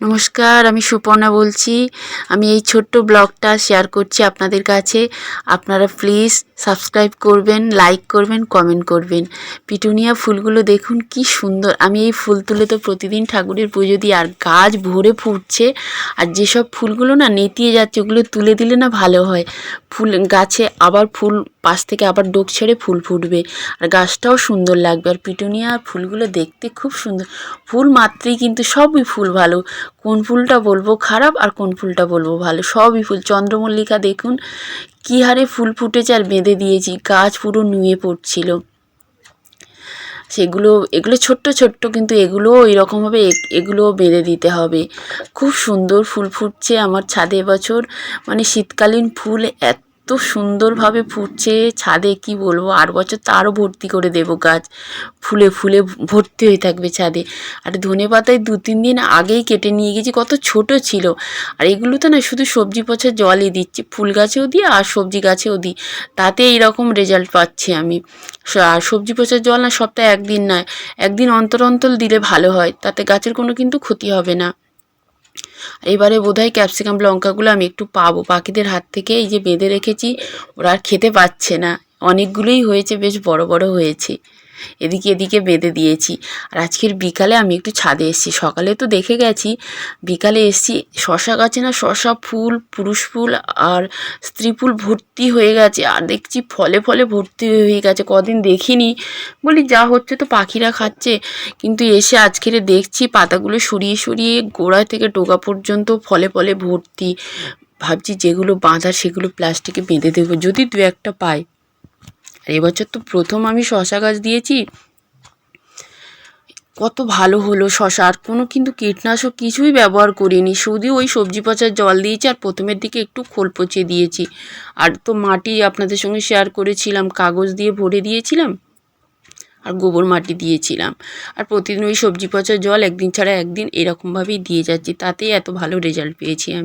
নমস্কার, আমি সুপর্ণা বলছি। আমি এই ছোট্ট ব্লগটা শেয়ার করছি আপনাদের কাছে। আপনারা প্লিজ সাবস্ক্রাইব করবেন, লাইক করবেন, কমেন্ট করবেন। পিটুনিয়া ফুলগুলো দেখুন কি সুন্দর। আমি এই ফুল তুলে তো প্রতিদিন ঠাকুরের পুজো দিই, আর গাছ ভরে ফুটছে। আর যেসব ফুলগুলো না নেতিয়ে যাচ্ছে ওগুলো তুলে দিলে না ভালো হয়। ফুল গাছে আবার ফুল পাশ থেকে আবার ডোক ছেড়ে ফুল ফুটবে, আর গাছটাও সুন্দর লাগবে। আর পিটুনিয়া ফুলগুলো দেখতে খুব সুন্দর। ফুল মাত্রেই কিন্তু সবই ফুল ভালো, কোন ফুলটা বলবো খারাপ আর কোন ফুলটা বলবো ভালো, সবই ফুল। চন্দ্রমল্লিকা দেখুন কী হারে ফুল ফুটেছে, আর বেঁধে দিয়েছি, গাছ পুরো নুয়ে পড়ছিল। এগুলো ছোট্ট ছোট্ট, কিন্তু এগুলোও এরকমভাবে এগুলোও বেঁধে দিতে হবে। খুব সুন্দর ফুল ফুটছে আমার ছাদে এবছর। মানে শীতকালীন ফুল এত সুন্দরভাবে ফুটছে ছাদে, কি বলবো। আর বছর তো আরও ভর্তি করে দেবো গাছ, ফুলে ফুলে ভর্তি হয়ে থাকবে ছাদে। আর ধনেপাতায় 2-3 দিন আগেই কেটে নিয়ে গেছি, কত ছোট ছিল। আর এগুলোতে না শুধু সবজি পচার জলই দিচ্ছি, ফুল গাছেও দিই আর সবজি গাছেও দিই, তাতে এইরকম রেজাল্ট পাচ্ছি আমি। আর সবজি পচার জল না সপ্তাহে একদিন নয়, একদিন অন্তর অন্তর দিলে ভালো হয়, তাতে গাছের কোনো কিন্তু ক্ষতি হবে না। এবারে বোধহয় ক্যাপসিকাম লঙ্কাগুলো আমি একটু পাবো পাখিদের হাত থেকে। এই যে বেঁধে রেখেছি, ওরা আর খেতে পাচ্ছে না। অনেকগুলোই হয়েছে, বেশ বড় বড় হয়েছে। এদিকে এদিকে বেঁধে দিয়েছি। আর আজকের বিকালে আমি একটু ছাদে এসেছি, সকালে তো দেখে গেছি, বিকালে এসেছি। শশা গাছে না শশা ফুল, পুরুষ ফুল আর স্ত্রী ফুল ভর্তি হয়ে গেছে, আর দেখছি ফলে ফলে ভর্তি হয়ে গেছে। কদিন দেখিনি, বলি যা হচ্ছে তো পাখিরা খাচ্ছে, কিন্তু এসে আজকের দেখছি পাতাগুলো সরিয়ে সরিয়ে গোড়া থেকে ডোগা পর্যন্ত ফলে ফলে ভর্তি। ভাবছি যেগুলো বাঁধার সেগুলো প্লাস্টিকে বেঁধে দেবো, যদি 2-1টা পাই। আর এবছর তো প্রথম আমি শশা গাছ দিয়েছি, কত ভালো হলো শশা। আর কোনো কিন্তু কীটনাশক কিছুই ব্যবহার করিনি, শুধু ওই সবজি পচার জল দিয়েছি, আর প্রথমের দিকে একটু খোল পচিয়ে দিয়েছি। আর তো মাটি আপনাদের সঙ্গে শেয়ার করেছিলাম, কাগজ দিয়ে ভরে দিয়েছিলাম আর গোবর মাটি দিয়েছিলাম। আর প্রতিদিন ওই সবজি পচার জল একদিন ছাড়া একদিন এরকমভাবেই দিয়ে যাচ্ছি, তাতেই এত ভালো রেজাল্ট পেয়েছি আমি।